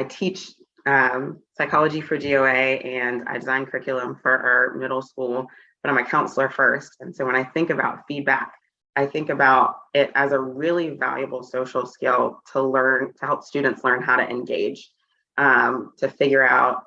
I teach psychology for GOA, and I design curriculum for our middle school, but I'm a counselor first. And so when I think about feedback, I think about it as a really valuable social skill to learn, to help students learn how to engage, to figure out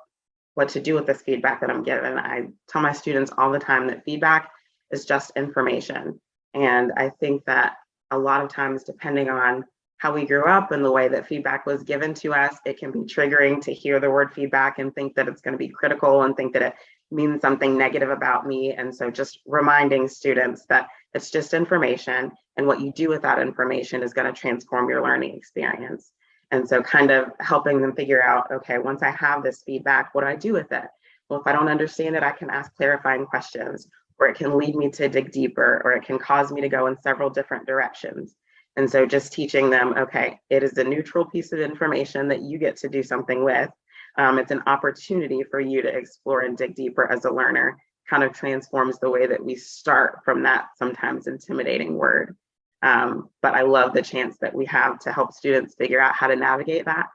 what to do with this feedback that I'm given. I tell my students all the time that feedback is just information. And I think that a lot of times, depending on how we grew up and the way that feedback was given to us, it can be triggering to hear the word feedback and think that it's going to be critical and think that it means something negative about me. And so just reminding students that it's just information, and what you do with that information is going to transform your learning experience. And so kind of helping them figure out, okay, once I have this feedback, what do I do with it? Well, if I don't understand it, I can ask clarifying questions, or it can lead me to dig deeper, or it can cause me to go in several different directions. And so just teaching them, okay, it is a neutral piece of information that you get to do something with. It's an opportunity for you to explore and dig deeper as a learner, kind of transforms the way that we start from that sometimes intimidating word. But I love the chance that we have to help students figure out how to navigate that,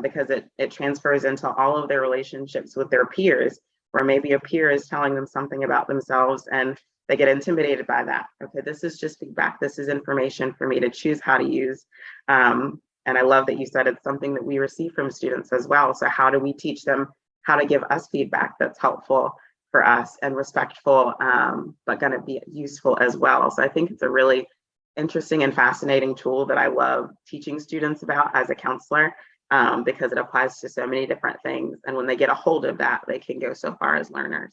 because it transfers into all of their relationships with their peers, where maybe a peer is telling them something about themselves and they get intimidated by that. Okay, this is just feedback. This is information for me to choose how to use. And I love that you said it's something that we receive from students as well. So how do we teach them how to give us feedback that's helpful for us and respectful, but going to be useful as well? So I think it's a really interesting and fascinating tool that I love teaching students about as a counselor, because it applies to so many different things. And when they get a hold of that, they can go so far as learners.